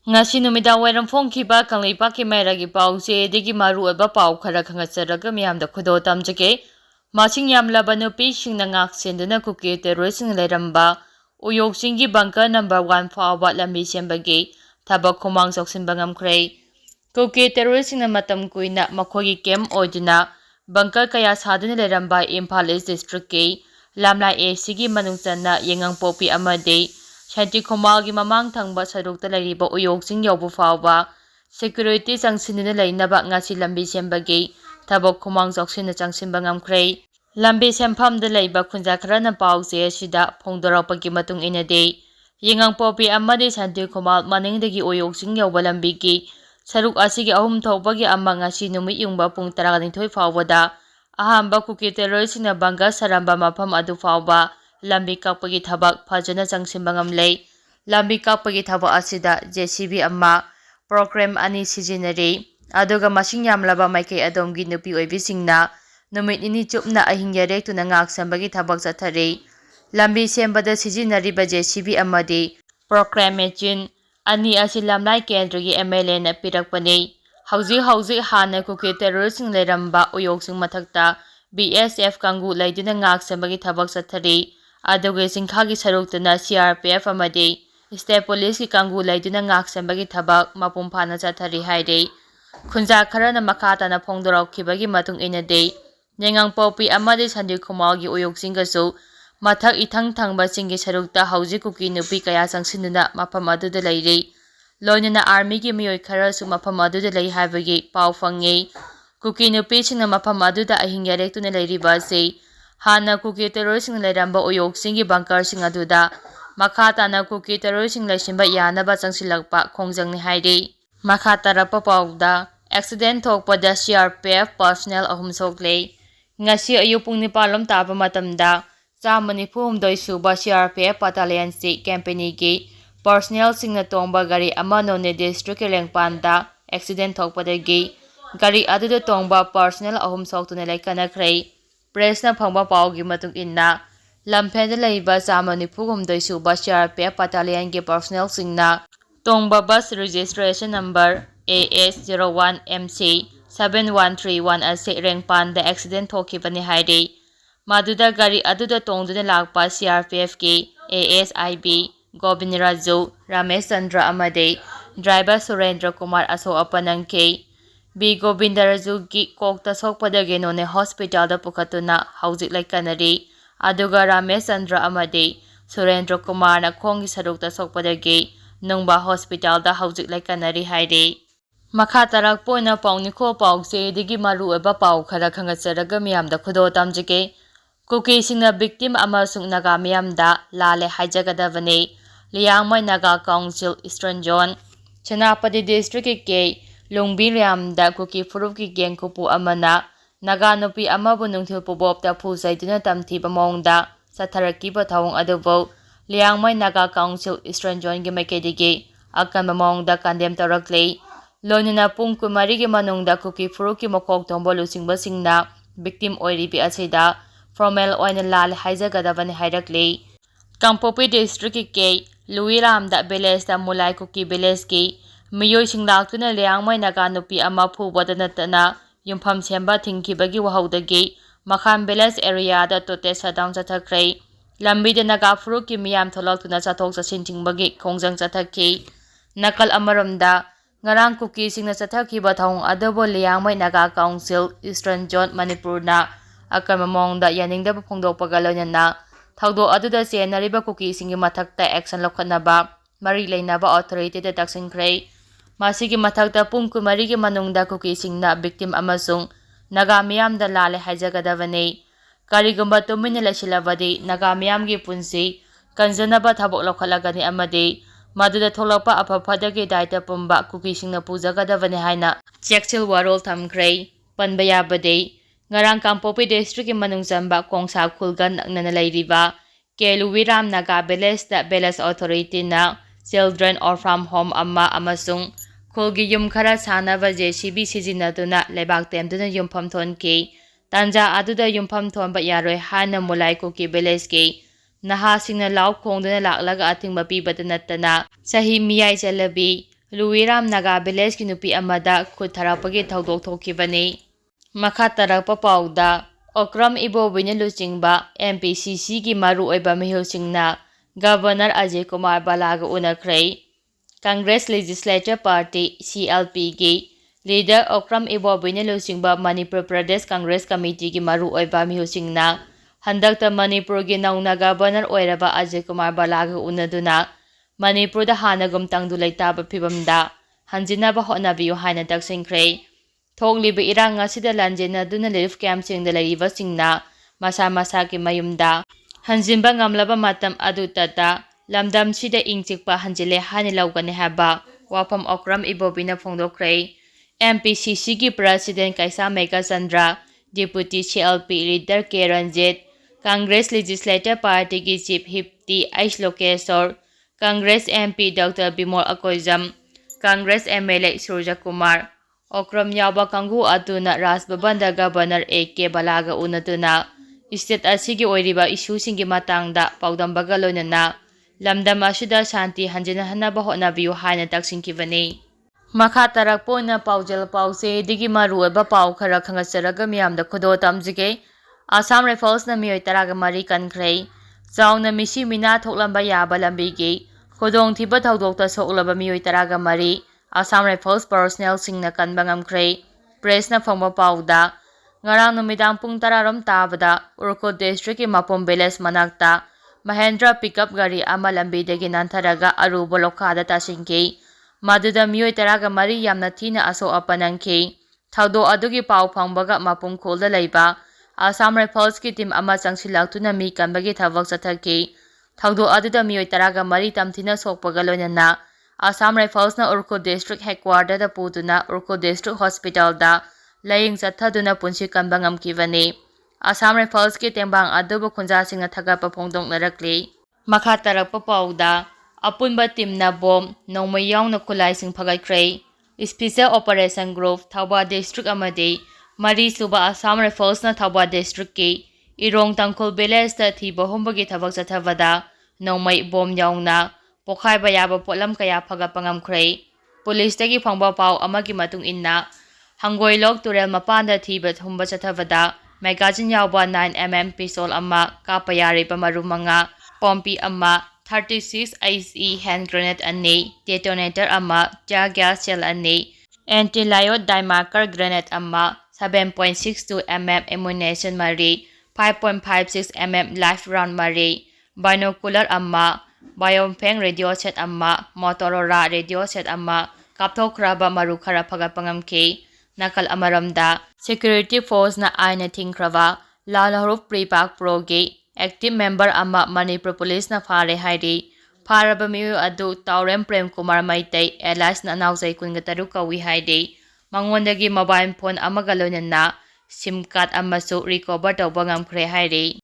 Ngasi numidang wairam phongkhiba kangleipakki mairagi pause degi maruoiba pau khara khangatsaraga miyamda khudo tamjage masing yamlaba Nupisingna ngak senduna kuki terroristing leiramba Uyokchinggi bangkar number 1 fauba lambi sembagi thabak khumang soksinba ngamkhre kuki terroristing matam kuina makhogi kem oiduna bangkar kaya saduna leiramba Imphal East district ki lamlai ACG manungchanna yengang-popi amade Shanti Khomalgi mamang thangba sarukta lairiba Uyokching yaubu fauba security changsinina leinaba ngasi lambi sembagi thabak khumang joksina changsinba ngamkhre lambi semphamda leiba khunja kharana pause asida phongdorakpagi matung inade yengang-popi amadi Shanti Khomal maningdagi Uyokching yauba lambigi saruk asigi ahum thawbagi ama ngasi numit yungba pung 12 faubada ahamba kuki terroristina bangga saramba mafam adu fauba lambi kakpagi thabak phajana changsimba ngamlei lambi kakpagi thabak asida JCB amma program ani sijinari aduga masing yamlaba maikei adomgi nupi oibisingna numit ini chupna ahing yarek tuna ngak sambagi thabak chathari lambi sembada sijinariba JCB amadi program machine ani asi lamlai kendragi MLA na pirakpani hauji hana kuki terroristing leiramba Uyokching mathakta BSF kangu laiduna ngak sambagi thabak chathari aduga singkhagi saruktuna CRPF amadi State Police ki kangu laiduna ngak sembagi thabak mapum phana chathari haire khunja kharana makhatana phongdorakhibagi matung inade yengang-popi amadi Shanti Khomalgi Uyokching gasu mathak ithang thangba singi sarukta hauji kuki nupi kaya changsinuna mafam aduda leire loinana army gi miyoi kharasu mafam aduda lei haibagi pau fangi kuki nupi singna mafam aduda ahing yarektuna leiriba se hana kuki terroristing leiramba Uyokching gi bangkar sing aduda makhatana kuki terroristing leisimba yanaba changsilakpa khongjangni haire makhatarapa pauda accident thokpada CRPF personnel ahum sokle ngasi ayu pung 9 taba matamda chamani phumdoi suba CRPF battalion si company gi personnel singna tongba gari ama none district lengpanda accident thokpadagi gari aduda tongba personnel ahum soktuna laikana khrei press na phangba paugi matung inna lampheda leiba chamani phumdoi suba CRPF battalion gi personnel singna tongba bus registration number AS01MC 7131 ase rengpanda accident thokibani haire maduda gari aduda tongduna lakpa CRPF ki ASIB Govind Raju Ramesh Chandra amade driver Surendra Kumar aso apanang ke B Govind Raju ki kokta sokpadagi none hospital da pukatuna haujik laikanari aduga Ramesh Chandra amade Surendra Kumar na khongi sarukta sokpadagi nungba hospital da haujik laikanari haire makatarak poina pauniko pause digi maru eba pau khara khangatsaraga miyamda khudo tamjike kuki singna victim amasung naga miyamda lale haijagadavane Liangmai Naga Council Eastern Zone Chanapati District ke Lungbi Riamda kuki furup ki geng kupu amana Naga nupi amabu nungthil pubopta phusaiduna tamthiba mawngda satharaki bathawng adubo Liangmai Naga Council Eastern Zone gi maikedige akanba mawngda kandem tawrakle loinana pung 10 gi manungda kuki furup ki mokok tongbo lusingba singna victim oiribi asida formal oina lal haijagadavane hairakle Kangpopi District ke Leiramba village da mulai kuki village ki miyoi singlaktuna Liangmai Naga nupi ama phubada natana yumpham semba thingkibagi wahaudagi Makham village area da tote shutdown chathakre lambi da Naga furuk ki miyam tholaktuna chathok chasin thingbagi khongjang chathaki nakal amaramda ngarang kuki singna chathakiba thawng adobo Liangmai Naga Council Eastern Zone Manipur na akama mongda yaningda phongdokpaga loinana thawdo aduda senariba kuki singi mathakta action lokhanaba mari leinaba authority da taksinkhre masigi mathakta pung 10 gi manungda kuki singna victim amasung naga miyamda lale haijagadavane karigumba tumina lasilabadi naga miyamgi punsi kanjanaba thabok lokhalagani amade maduda tholapa aphaphadagi daita pumba kuki singna pujagadavane haina chekchil warol thamkhre panbayabade ngarang Kangpopi District ki manungchamba kongsa khulgan naknana leiriba Keluwiram Naga Village da Village Authority na Children Orphan Home amma amasung khulgi yum khara sanaba JCB sijinaduna lebak temduna yumpham thonki tanja aduda yumpham thonba yaroi hana mulai kuki village ki naha singna law khongduna laklaga athingba pibada natana sahi miyai chalabi Leiramba Naga Village ki nupi amada khut tharapagi thaudok thokibani. Makha tarakpa pauda Okram Ibobina Luchingba MPCC ki maru oiba mihilsingna Governor Ajay Kumar Balaga unakhrei. Congress Legislature Party CLP ki leader Okram Ibobina Luchingba Manipur Pradesh Congress Committee ki maru oiba mihilsingna handakta Manipur gi nauna Governor oiraba Ajay Kumar Balaga unaduna Manipur da hanagum tangdu leitaba phibamda hanjinaba hotnabiyu haina taksingkhrei. Thogliba irang asida lanjenaduna relief campsingda leiribasingna masa masa ki mayumda hanjinba ngamlaba matam adutata lamdamsida ingchikpa hanjile hani laugane haba wafam Okram Ibobina phongdokhrei. MPCC ki President Kaisa Meka Chandra, Deputy CLP Leader K Ranjit, Congress Legislative Party ki Chief Whip T Aislokesor, Congress MP Dr. Bimol Akoijam, Congress MLA Surja Kumar, Okram yaba kanggu atuna Ras Babanda Governor A.K. Balaga unatuna, State asigi oiriba issue singi matangda paudambaga loinana, lamdam asida shanti hanjina hanaba hotnabiyu haina taksingkibani. Makha tarakpona paujal pause digi maru oiba pau khara khangasaraga miyamda khodo tamjige. Assam Rifles na miyoi taraga mari kankrei. Chauna misi mina thoklamba yaba lambigi khodong thiba thaudokta soklaba miyoi taraga mari Assam Rifles personnel singna kanba ngamkrei. Press na phangba pauda ngarang numidang pung 10 rom tabada Urko district ki Mapom village manakta Mahendra pickup gari ama lambidagi nantharaga aruba lokhada tasingki maduda miyoi taraga mari yamna thina aso apanangki thaudo adugi pau phangbaga mapum kholda leiba Assam Rifles ki team ama changsilaktuna mi kanbagi thabak chathaki thaudo aduda miyoi taraga mari tamthina sokpaga loinana Assam Rifles na Urko district headquarter da putuna Urko district hospital da laying chathaduna punsi kanba ngamkibani. Assam Rifles ki tembang aduba khunjasingna thagapa phongdoknarakli. Makha tarakpa pauda apunba team na bom nongmai yaungna khulaising phagaikhrei. Special Operation Group Thauba District amadi mari suba Assam Rifles na Thauba District ki Irong Tangkhul village ta thiba humbagi thabak chathavada nongmai bom yaungna pokhaiba yaba potlam kaya phagapa ngamkhrei. Police tagi phangba pau amagi matung inna Hangoilok turel mapanda thiba humba chathavada magazine yauba 9mm pistol ama kapayari pamaru manga pompi ama 36 ICE hand grenade ani detonator ama tear gas shell ani anti-lyot dimarker grenade ama 7.62 mm ammunition mari 5.56 mm live round mari binocular ama biompeng radio set ama Motorola radio set ama kapthokraba maru khara phagapangamki nakal amaramda security force na aina thingkrava lalharuf prepak progi active member ama Manipur police na fare hairi faraba miyu adu Taurem Prem Kumar Maitai alias na nausai kungataru kawi hairi mangondagi mobile phone amagaloina na sim card amasu recover tawba ngamkhre hairi